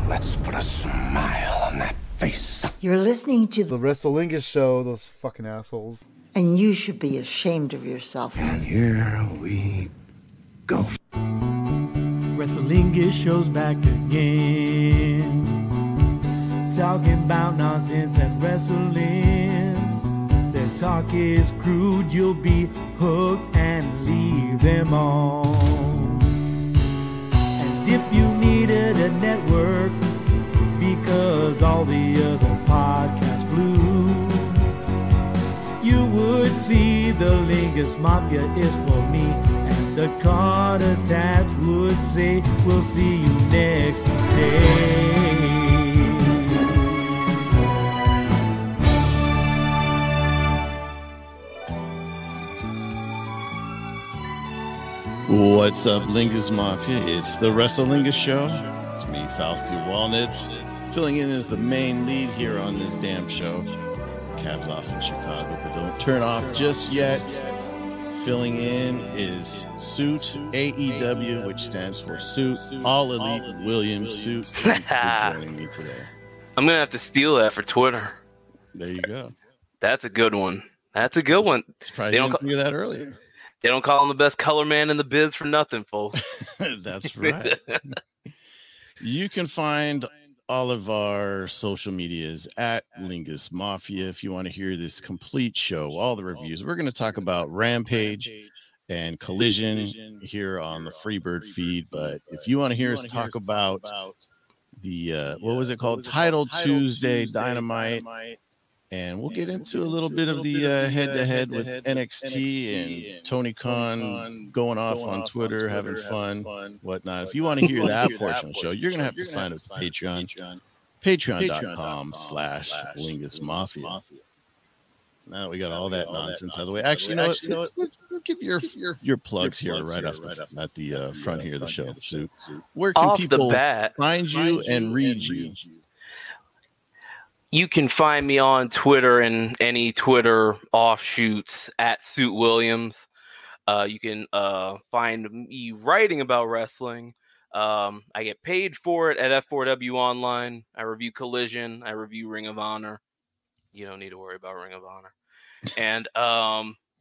Let's put a smile on that face. You're listening to The Wrestlingus Show, those fucking assholes. and you should be ashamed of yourself. And here we go. Wrestlingus Show's back again. Talking about nonsense and wrestling. Their talk is crude, you'll be hooked and leave them on. And if you needed a network because all the other podcasts blew, you would see the Lingus Mafia is for me, and the Carter Tabs would say we'll see you next day. What's up, Lingus Mafia? It's the Wrestlingus Show. It's me, Faust Walnuts, filling in as the main lead here on this damn show. Cabs off in Chicago, but don't turn off just yet. Filling in is Suit AEW, which stands for Suit All Elite Williams Suit. Thanks for joining me today. I'm gonna have to steal that for Twitter. There you go. That's a good one. That's a good one. Surprised you didn't do that earlier. They don't call him the best color man in the biz for nothing, folks. That's right. You can find all of our social medias at Lingus Mafia if you want to hear this complete show, all the reviews. We're going to talk about Rampage and Collision here on the Freebird feed, but if you want to hear us talk about the what was it called, Title Tuesday Dynamite, and we'll get into a little bit of the head-to-head with NXT and Tony Khan going off on Twitter, having fun, whatnot. If you want to hear that portion of the show, you're going to have to sign up to Patreon. Patreon.com/Lingus Mafia. Now that we got all that nonsense out of the way. Actually, let's give your plugs here right off at the front here of the show. So where can people find you and read you? You can find me on Twitter and any Twitter offshoots at Suit Williams. You can find me writing about wrestling. I get paid for it at F4W Online. I review Collision. I review Ring of Honor. You don't need to worry about Ring of Honor. And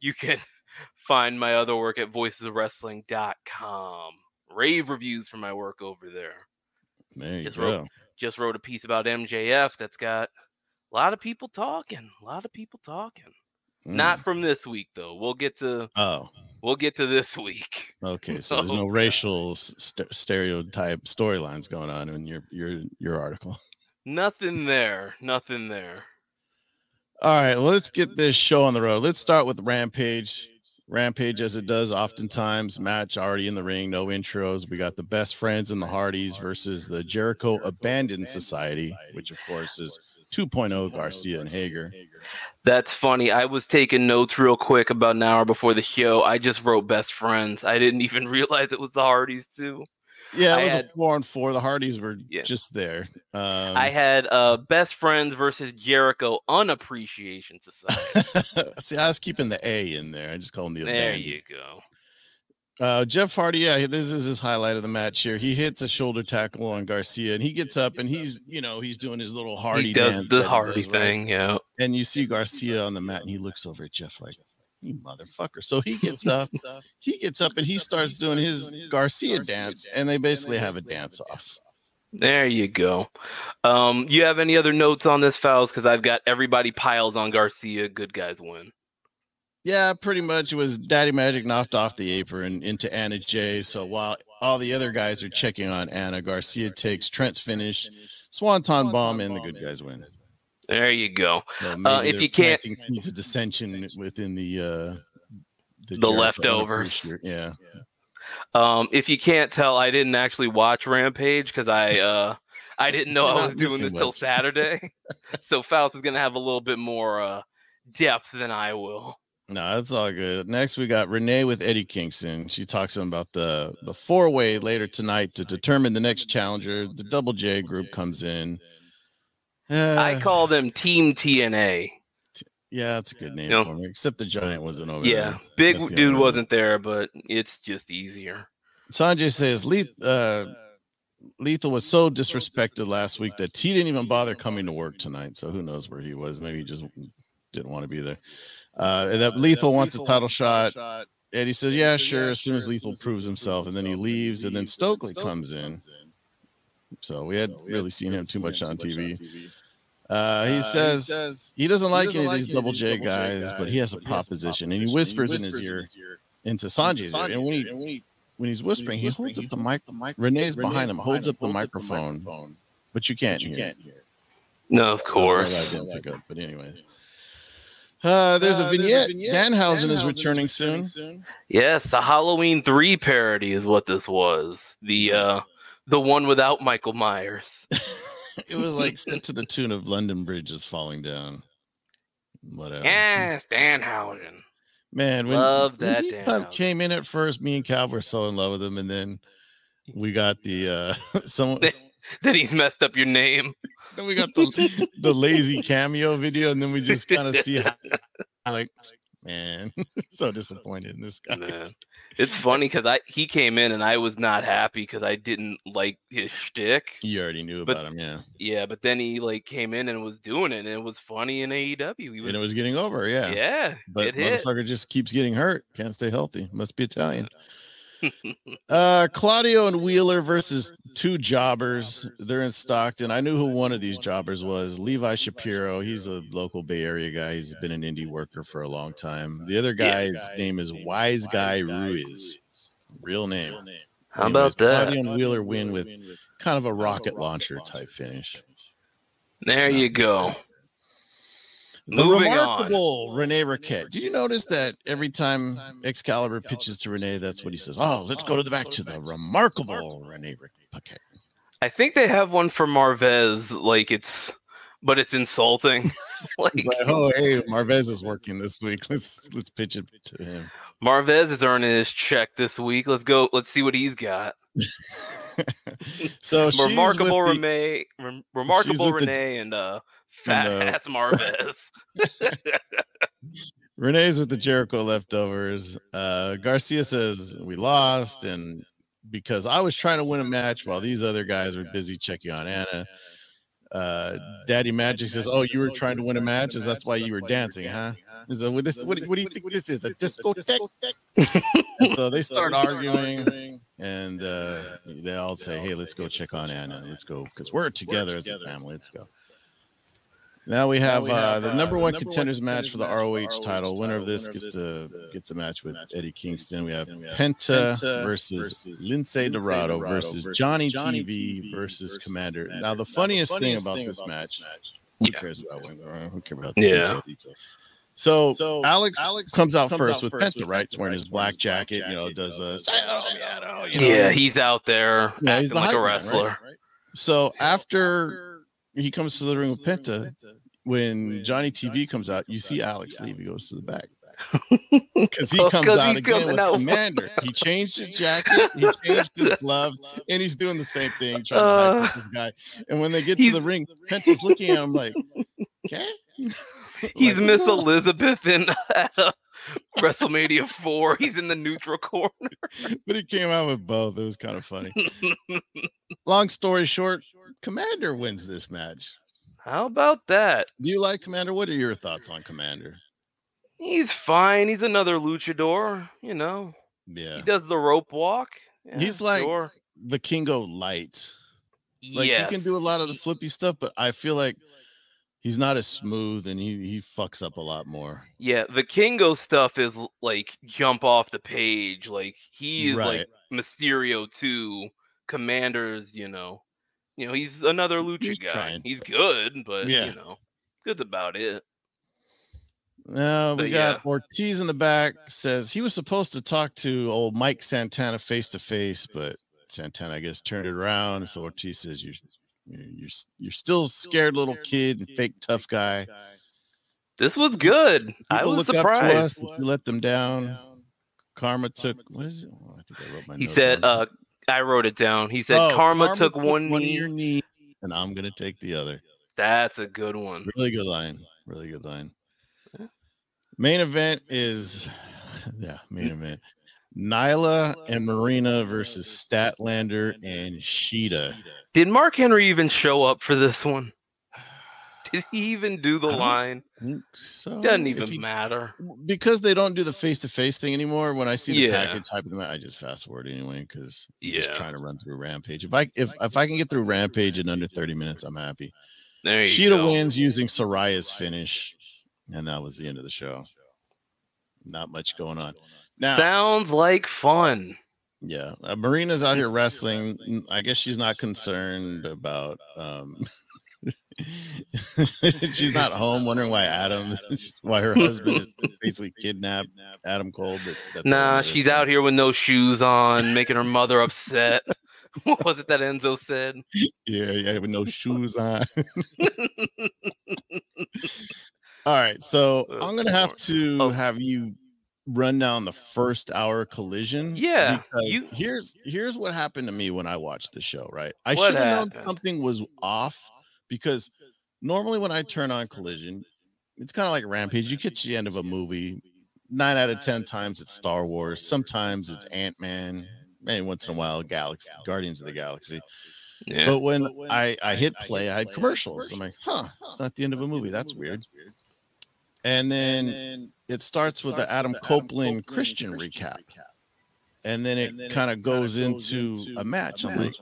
you can find my other work at voicesofwrestling.com. Rave reviews for my work over there. There you go. Just wrote a piece about MJF that's got a lot of people talking. Not from this week though. We'll get to this week. Okay, so there's no racial stereotype storylines going on in your article. Nothing there. All right, well, let's get this show on the road. Let's start with Rampage. Rampage, as it does oftentimes, match already in the ring, no intros. We got the Best Friends and the Hardys versus the Jericho Abandoned Society, which of course is 2.0 Garcia and Hager. That's funny. I was taking notes real quick about an hour before the show. I just wrote Best Friends. I didn't even realize it was the Hardys too. Yeah, it was a 4-on-4. The Hardys were just there. I had Best Friends versus Jericho Unappreciation Society. See, I was keeping the A in there. I just call him the Abandoned. There you go. Jeff Hardy, this is his highlight of the match here. He hits a shoulder tackle on Garcia, and he gets up, and he's doing his little Hardy dance. The Hardy thing, yeah. And you see Garcia on the mat, and he looks over at Jeff like, you motherfucker. So he gets up, and he starts doing his Garcia dance, and they basically have a dance off. There you go. You have any other notes on this, Fouls? Because I've got everybody piles on Garcia. Good guys win. Yeah, pretty much. It was Daddy Magic knocked off the apron into Anna Jay. So while all the other guys are checking on Anna, Garcia takes Trent's finish, Swanton Bomb, and the good guys win. There you go. So if you can't, needs a dissension within the leftovers. Yeah. If you can't tell, I didn't actually watch Rampage because I didn't know I was doing this till Saturday. So Faust is gonna have a little bit more depth than I will. No, that's all good. Next, we got Renee with Eddie Kingston. She talks to him about the 4-way later tonight to determine the next challenger. The Double J group comes in. I call them Team TNA. Yeah, that's a good name for me. Except the Giant wasn't over there. Yeah, big dude wasn't there, but it's just easier. Sanjay says Lethal was so disrespected last week that he didn't even bother coming to work tonight. So who knows where he was? Maybe he just didn't want to be there. That Lethal wants a title shot. Eddie says, yeah, sure, as soon as Lethal proves himself. And then he leaves, and then Stokely comes in. So we hadn't really seen him too much on TV. He says he doesn't like any of these Double J guys, but he has a proposition. And he whispers in his ear into Sanjay's ear. And when he's whispering, he holds up the mic. Renee's behind him, holds up the microphone, but you can't hear it. No, of course. But anyway. There's a vignette. Danhausen is returning soon. Yes, the Halloween 3 parody is what this was. The one without Michael Myers. It was like set to the tune of London Bridge is falling down. Whatever. Yes, Danhausen. Man, when he came in at first, me and Cal were so in love with him, and then we got the someone. Then he's messed up your name. Then we got the lazy cameo video, and then we just kind of see how, like, man, so disappointed in this guy. Man. It's funny because he came in and I was not happy because I didn't like his shtick. You already knew about him, yeah. Yeah, but then he came in and was doing it, and it was funny in AEW. And it was getting over, yeah. Yeah, but motherfucker just keeps getting hurt. Can't stay healthy. Must be Italian. Claudio and Wheeler versus two jobbers. They're in Stockton. I knew who one of these jobbers was. Levi Shapiro. He's a local Bay Area guy. He's been an indie worker for a long time. The other guy's name is Wise Guy Ruiz. Real name. How about that? Claudio and Wheeler win with kind of a rocket launcher type finish. There you go. The remarkable Renee Raquette. Did you notice that every time Excalibur pitches to Renee, that's what he says? Oh, let's go to the back to the remarkable Renee Raquette. I think they have one for Marvez, but it's insulting. It's like, oh, hey, Marvez is working this week. Let's pitch it to him. Marvez is earning his check this week. Let's go. Let's see what he's got. So remarkable Renee, and fat ass Marvez. Renee's with the Jericho leftovers. Garcia says we lost, and because I was trying to win a match while these other guys were busy checking on Anna. Daddy Magic says, "Oh, you were trying to win a match, is that's why you were dancing, huh?" So what do you think this is? A discotheque? And so they start arguing, and they all say, "Hey, let's go check on Anna. Let's go because we're together as a family. Let's go." Now we have the number one contenders match for the ROH title. Winner of this gets a match with Eddie Kingston. We have Penta versus Lince Dorado versus Johnny TV versus Commander. Now the funniest thing about this match, who cares about who cares about the detail. So Alex comes out first with Penta, right? He's wearing his black jacket, does a he's out there acting like a wrestler. Right? So after he comes to the ring with Penta, when Johnny TV comes out, you see Alex leave. He goes to the back because he comes out again with Commander. He changed his jacket, he changed his gloves, and he's doing the same thing, trying to hype this guy. And when they get to the ring, Penta's looking at him like, okay. He's Miss Elizabeth in WrestleMania 4. He's in the neutral corner. But he came out with both. It was kind of funny. Long story short, Commander wins this match. How about that? Do you like Commander? What are your thoughts on Commander? He's fine. He's another luchador, Yeah. He does the rope walk. Yeah, he's like Vikingo light. Like he can do a lot of the flippy stuff, but I feel like he's not as smooth, and he fucks up a lot more. Yeah, Vikingo stuff is like jump off the page. Like he is like Mysterio too. Commander's, he's another lucha guy. Trying. He's good, but good's about it. We got Ortiz in the back. Says he was supposed to talk to old Mike Santana face to face, but Santana, I guess, turned it around. So Ortiz says, "You're still scared little kid and fake tough guy." This was good. I was surprised. Up to us, you let them down. Karma took what is it? Oh, I think I wrote my. He said, I wrote it down. He said, Karma took one knee, and I'm gonna take the other. That's a good one. Really good line. Really good line. Main event is, main event. Nyla and Marina versus Statlander and Sheeta. Did Mark Henry even show up for this one? Did he even do the line? So Doesn't even matter. Because they don't do the face-to-face thing anymore. When I see the Yeah. package type of them, I just fast forward anyway because I'm Yeah. just trying to run through Rampage. If I can get through Rampage in under 30 minutes, I'm happy. There you Sheeta go. wins using Soraya's finish, and that was the end of the show. Not much going on. Now, Sounds like fun. yeah, Marina's out here wrestling. I guess she's not concerned about. She's not home wondering why her husband is basically kidnapped Adam Cole. But that's Nah, she's out here with no shoes on, making her mother upset. What was it that Enzo said? Yeah, with no shoes on. All right, so I'm gonna have to have you run down the first hour Collision. Yeah, because here's what happened to me when I watched the show. Right, I What should have known happened? something was off because normally when I turn on Collision, it's kind of like Rampage. You get to the end of a movie, 9 out of 10 times it's Star Wars. Sometimes it's Ant-Man. Maybe once in a while, Guardians of the Galaxy. Yeah. But when I hit play, I had commercials. I'm like, it's not the end of a movie. That's weird. And then it starts with the Adam Copeland Christian recap. And then it kind of goes into a match. I'm like,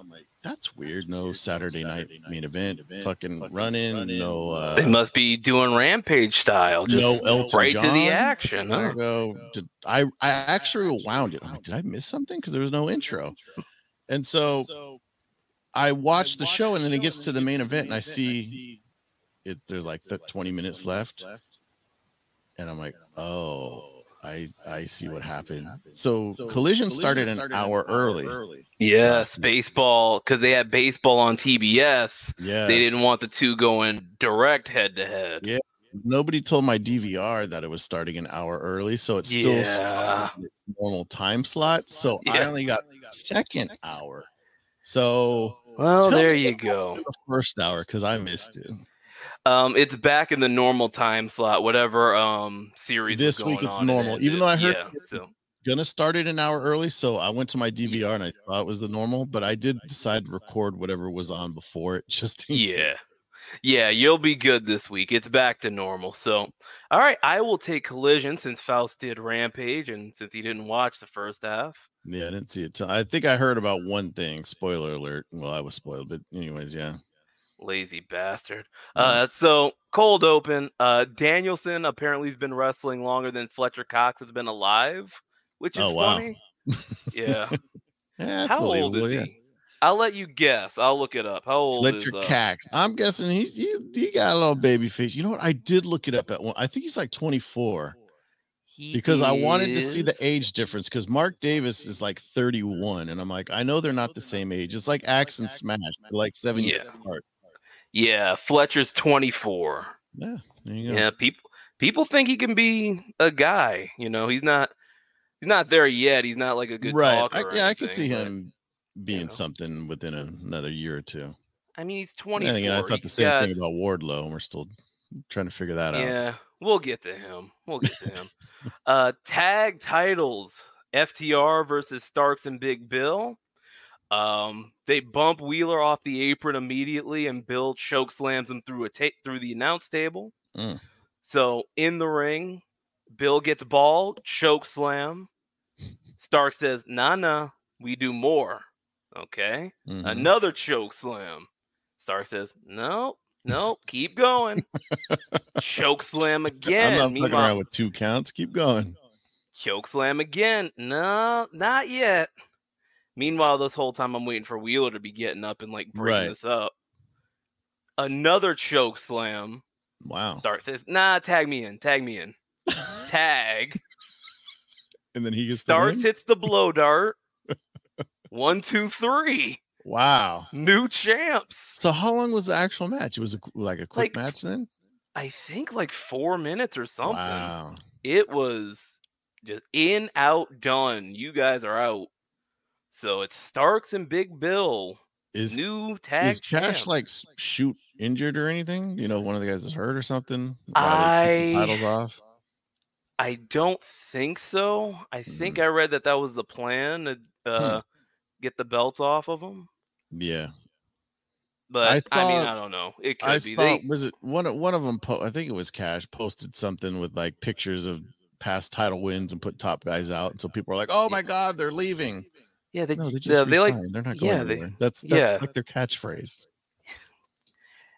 that's weird. No Saturday night main event, fucking run-in, no... they must be doing Rampage style. Just no Elton right John. to the action. Huh? I actually rewound it. I'm like, did I miss something? Because there was no intro. And so I watched the show, and then it gets to the main event, and I see there's like 20 minutes left. And I'm like, oh, I see what happened. So Collision started an hour early. Yes, baseball, because they had baseball on TBS. Yes. They didn't want the two going direct head to head. Yeah. Nobody told my DVR that it was starting an hour early, so it's still its normal time slot. So I only got the second hour. So there you go. The first hour, because I missed it. It's back in the normal time slot, whatever series this was going week it's on, normal, even though I heard so gonna start it an hour early, so I went to my DVR and I thought it was the normal, but I did decide to record whatever was on before it, just in case. Yeah, you'll be good this week. It's back to normal. So all right, I will take Collision since Faust did Rampage and since he didn't watch the first half. Yeah, I didn't see it. I think I heard about one thing. Spoiler alert. Well, I was spoiled, but anyways, yeah. Lazy bastard. So cold open. Danielson apparently has been wrestling longer than Fletcher Cox has been alive, which is funny. Yeah. That's how old is he? I'll let you guess. I'll look it up. How old Fletcher is Cox? I'm guessing he got a little baby face. You know what? I did look it up at one. I think he's like 24. Because I wanted to see the age difference, because Mark Davis is like 31, and I'm like, I know they're not the same age. It's like Axe and Smash, they're like 7 years apart. Yeah, Fletcher's 24. Yeah, there you go. Yeah, people think he can be a guy. You know, he's not there yet. He's not like a good talker. I could see him being something within another year or two. I mean, he's 24. I thought the same thing about Wardlow, and we're still trying to figure that out. Yeah, we'll get to him. Tag titles: FTR versus Starks and Big Bill. They bump Wheeler off the apron immediately, and Bill choke slams him through the announce table. So in the ring, Bill gets ball, choke slam. Stark says, "Nah, we do more." Okay, another choke slam. Stark says, "Nope, keep going." Choke slam again. I'm not fucking around with 2 counts. Keep going. Choke slam again. No, not yet. Meanwhile, this whole time I'm waiting for Wheeler to be getting up and like breaking this up. Another choke slam. Wow. Stark says, "Nah, tag me in. Tag." And then he gets Starks hits the blow dart. 1, 2, 3. Wow. New champs. So how long was the actual match? It was like a quick match then? I think like 4 minutes or something. Wow. It was just in, out, done. You guys are out. So it's Starks and Big Bill. New tag Is Cash like shoot injured or anything? You know, one of the guys is hurt or something? They took the titles off. I don't think so. I think I read that was the plan to get the belts off of them. Yeah. But I mean, I don't know. It could be. Was it one of them? I think it was Cash posted something with like pictures of past title wins and put top guys out, and so people are like, "Oh my god, they're leaving." Yeah, they just they like they're not going anywhere. That's like their catchphrase.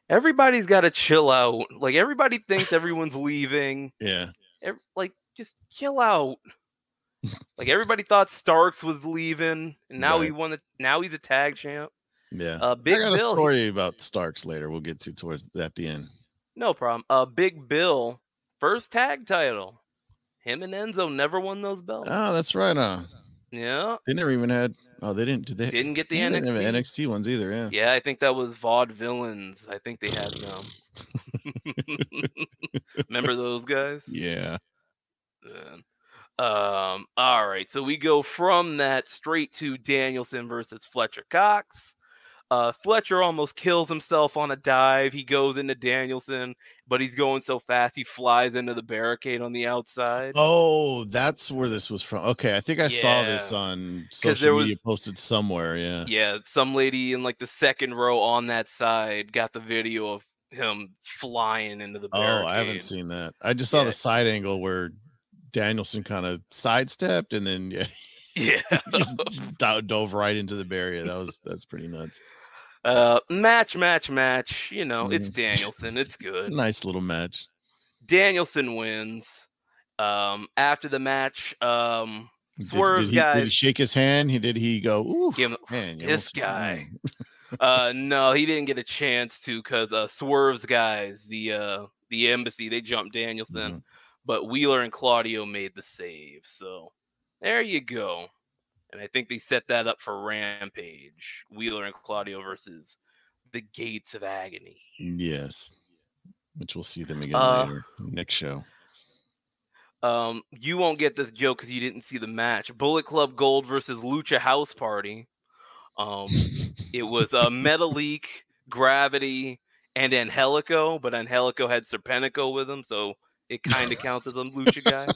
Everybody's got to chill out. Like everybody thinks everyone's leaving. Yeah. Like just chill out. Like everybody thought Starks was leaving, and now he won. Now he's a tag champ. Yeah. Big I got Bill, a story about Starks later. We'll get to towards at the end. No problem. Big Bill, first tag title. Him and Enzo never won those belts. Oh, that's right. Yeah. They never even had. Oh, they didn't. Did they? Didn't get the NXT ones either. Yeah. Yeah, I think that was Vaudevillains. I think they had them. Remember those guys? Yeah. All right. So we go from that straight to Danielson versus Fletcher Cox. Fletcher almost kills himself on a dive. He goes into Danielson, but he's going so fast he flies into the barricade on the outside. Oh, that's where this was from. Okay, I think I saw this on social media posted somewhere. Yeah. Yeah, some lady in like the second row on that side got the video of him flying into the barricade. Oh, I haven't seen that. I just saw the side angle where Danielson kind of sidestepped and then just dove right into the barrier. That's pretty nuts. Match. You know, it's Danielson. It's good. Nice little match. Danielson wins. After the match, Swerve did he shake his hand? Did he go, ooh, man, this guy. No, he didn't get a chance to because Swerve's guys, the embassy, they jumped Danielson, but Wheeler and Claudio made the save. So there you go. And I think they set that up for Rampage. Wheeler and Claudio versus the Gates of Agony. Yes. Which we'll see them again later. Next show. You won't get this joke because you didn't see the match. Bullet Club Gold versus Lucha House Party. It was Metalik, Gravity, and Angelico, but Angelico had Serpentico with him, so it kind of counts as a Lucha guy.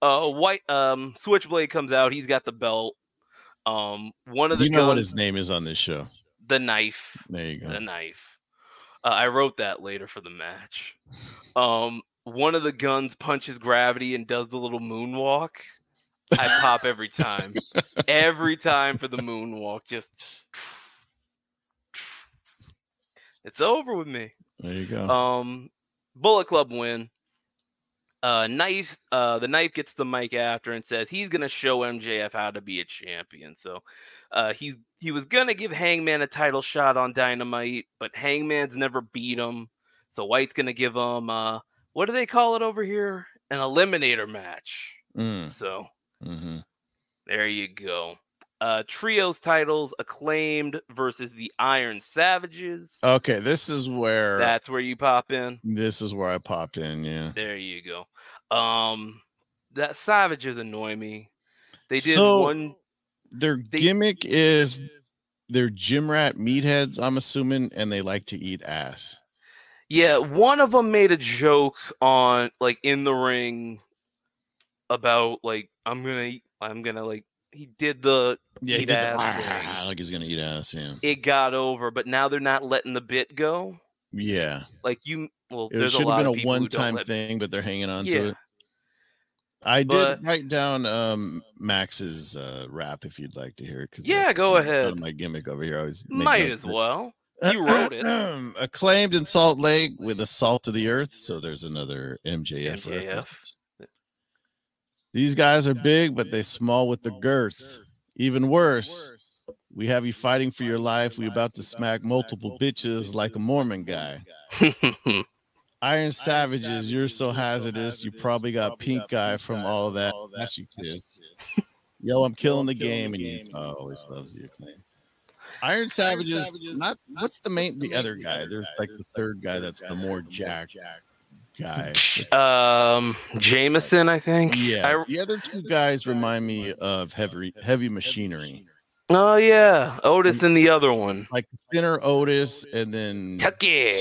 White Switchblade comes out. He's got the belt. One of the what his name is on this show. The Knife. There you go. The Knife. I wrote that later for the match. One of the guns punches Gravity and does the little moonwalk. I pop every time. Every time for the moonwalk. Just it's over with me. There you go. Bullet Club win. The Knife gets the mic after and says he's gonna show MJF how to be a champion. So he was gonna give Hangman a title shot on Dynamite, but Hangman's never beat him. So White's gonna give him what do they call it over here? An eliminator match. So there you go. Trios titles, Acclaimed versus the Iron Savages. Okay, that's where you pop in. This is where I popped in, yeah. There you go. That Savages annoy me. They did their gimmick is they're gym rat meatheads, I'm assuming, and they like to eat ass. Yeah, one of them made a joke on like in the ring about like I'm gonna like he did the eat ass like he's gonna eat ass. Yeah, it got over, but now they're not letting the bit go. Yeah, like it there's should a lot have of been a one-time thing, but they're hanging on to it. I did write down Max's rap if you'd like to hear it. Go ahead. My gimmick over here, I always might as well. You wrote it. Acclaimed in Salt Lake with the salt of the earth. So there's another MJF. Reference. These guys are big, but they small with the girth. Even worse, we have you fighting for your life. We about to smack multiple bitches like a Mormon guy. Iron Savages, you're so hazardous. You probably got pink eye from all of that. That's you kids. Yo, I'm killing the game, and you always loves the Acclaim. Iron Savages, what's the other guy? There's like the third guy that's the more jacked guy. Jameson, I think. Yeah. The other two guys remind me of heavy machinery. Oh yeah, Otis and the other one. Like thinner Otis and then Tucky.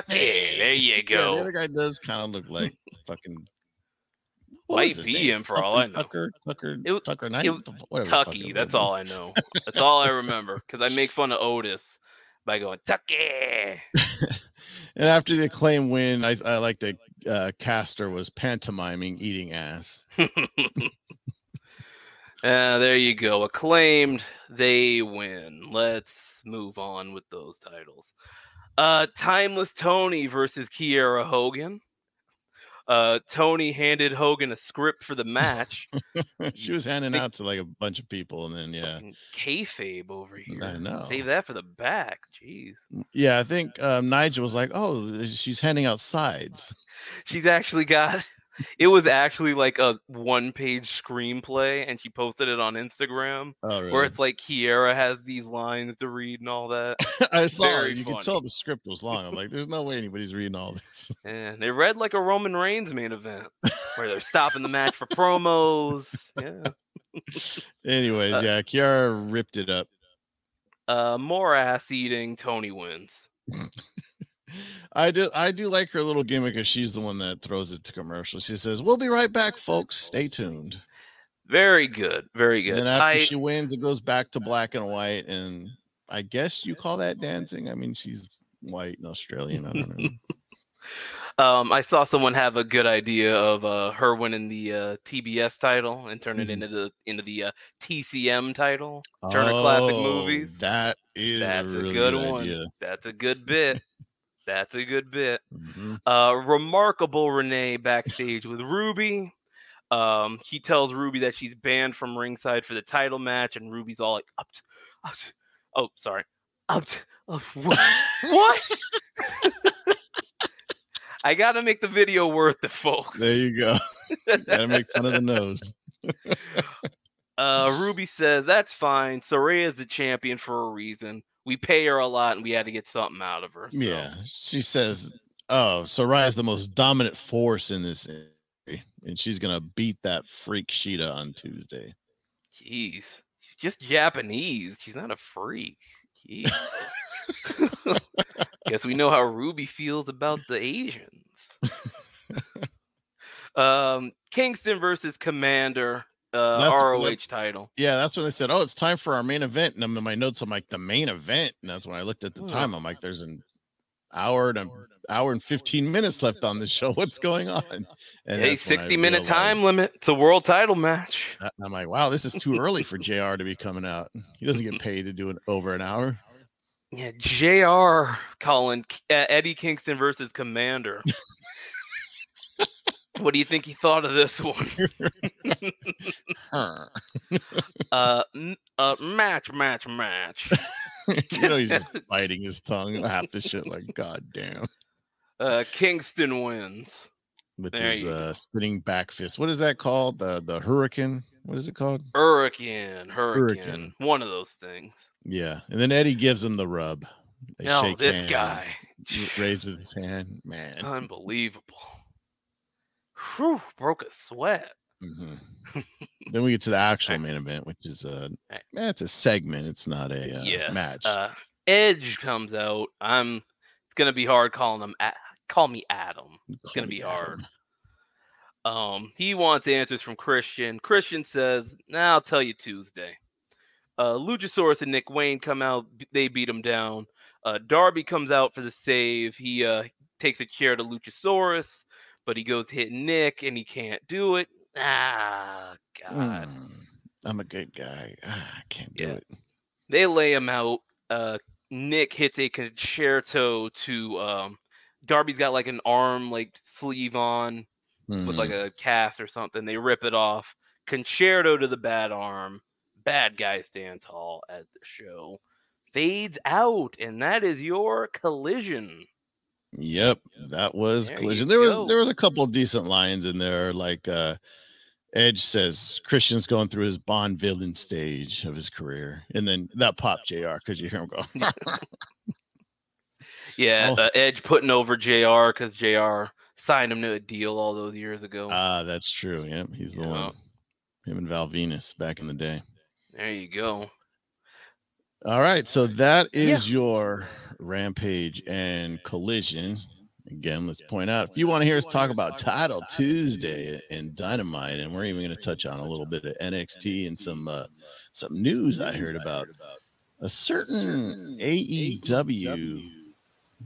There you go. Yeah, the other guy does kind of look like fucking what was Might his be name? him for all I know. Tucker Knight. It was Whatever the fuck Tucky. his That's name all was. I know. That's all I remember because I make fun of Otis by going Tucky. And after the Acclaim win, I like that Caster was pantomiming eating ass. There you go. Acclaimed. They win. Let's move on with those titles. Timeless Tony versus Kiera Hogan. Tony handed Hogan a script for the match. She was handing out to like a bunch of people, and then kayfabe over here. I know. Save that for the back. Jeez. Yeah, I think Nigel was like, "Oh, she's handing out sides." She's actually got. It was actually like a one-page screenplay, and she posted it on Instagram, where it's like Kiera has these lines to read and all that. I saw Very it. You funny. could tell the script was long. I'm like, there's no way anybody's reading all this. And they read like a Roman Reigns main event, where they're stopping the match for promos. Yeah. Anyways, yeah, Kiara ripped it up. More ass eating. Tony wins. I do like her little gimmick, because she's the one that throws it to commercial. She says, "We'll be right back, folks. Stay tuned." Very good, very good. And after she wins, it goes back to black and white, and I guess you call that dancing. I mean, she's white and Australian. I don't know. I saw someone have a good idea of her winning the TBS title and turn it into the TCM title. Turner Classic Movies. That's a really good one. Idea. That's a good bit. That's a good bit. Mm-hmm. Remarkable Renee backstage with Ruby. He tells Ruby that she's banned from ringside for the title match, and Ruby's all like, what? I gotta make the video worth it, folks. There you go. Gotta make fun of the nose. Ruby says that's fine. Soraya's the champion for a reason. We pay her a lot, and we had to get something out of her. So. Yeah, she says, "Oh, Soraya's the most dominant force in this area, and she's gonna beat that freak Sheeta on Tuesday." Jeez, she's just Japanese. She's not a freak. Jeez. Guess we know how Ruby feels about the Asians. Kingston versus Commander. ROH title. Yeah, that's when they said, "Oh, it's time for our main event." And I'm in my notes, I'm like, the main event. And that's when I looked at the time. I'm like, there's an hour and 15 minutes left on the show. What's going on? And hey, 60-minute time limit. It's a world title match. I'm like, wow, this is too early for JR to be coming out. He doesn't get paid to do it over an hour. Yeah, JR calling Eddie Kingston versus Commander. What do you think he thought of this one? Match. You know, he's just biting his tongue half the shit. Like, god damn. Kingston wins with his spinning back fist. What is that called? The hurricane. What is it called? Hurricane. One of those things. Yeah, and then Eddie gives him the rub. They shake this hands, guy raises his hand. Man, unbelievable. Whew, broke a sweat. Mm-hmm. Then we get to the actual main event, which is it's a segment. It's not a match. Edge comes out. It's gonna be hard calling him. Call me Adam. It's gonna be hard. He wants answers from Christian. Christian says, "Nah, I'll tell you Tuesday." Luchasaurus and Nick Wayne come out. They beat him down. Darby comes out for the save. He takes a chair to Luchasaurus, but he goes hit Nick, and he can't do it. God. I'm a good guy. I can't do it. They lay him out. Nick hits a concerto to Darby's got like an arm like sleeve on with like a cast or something. They rip it off. Concerto to the bad arm. Bad guy stand tall at the show. Fades out, and that is your Collision. Yep, that was Collision. There was a couple of decent lines in there, like Edge says Christian's going through his Bond villain stage of his career, and then that popped JR because you hear him go. Edge putting over JR because JR signed him to a deal all those years ago. That's true. Yep, he's the one. Him and Val Venus back in the day. There you go. All right, so that is your Rampage and Collision. Again, let's point out, if you want to hear us talk about Title Tuesday and Dynamite, and we're even going to touch on a little bit of NXT and some news I heard about a certain AEW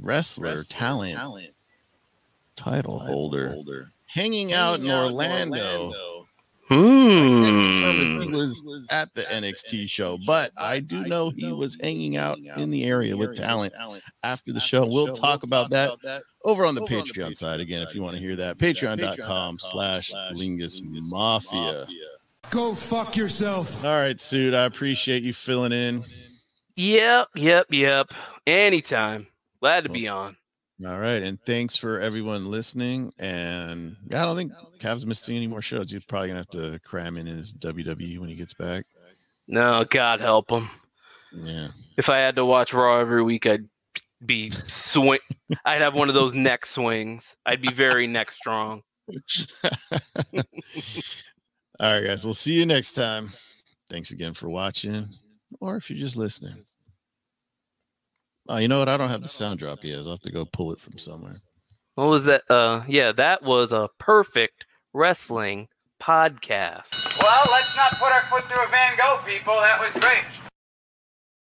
wrestler talent title holder hanging out in Orlando. I can't confirm if he was at the NXT show, but I do know he was hanging out in the area with talent after the show. We'll talk about that over on the Patreon side. Again, if you want to hear that, patreon.com/Lingus Mafia. Go fuck yourself. All right, Suit, I appreciate you filling in. Yep. Anytime. Glad to be on. All right, and thanks for everyone listening. And I don't think Cav's missing any more shows. He's probably gonna have to cram in his WWE when he gets back. No, God help him. Yeah. If I had to watch Raw every week, I'd be I'd have one of those neck swings. I'd be very neck strong. All right, guys. We'll see you next time. Thanks again for watching, or if you're just listening. Oh, you know what? I don't have the sound drop yet. I'll have to go pull it from somewhere. What was that? Yeah, that was a perfect wrestling podcast. Well, let's not put our foot through a Van Gogh, people. That was great.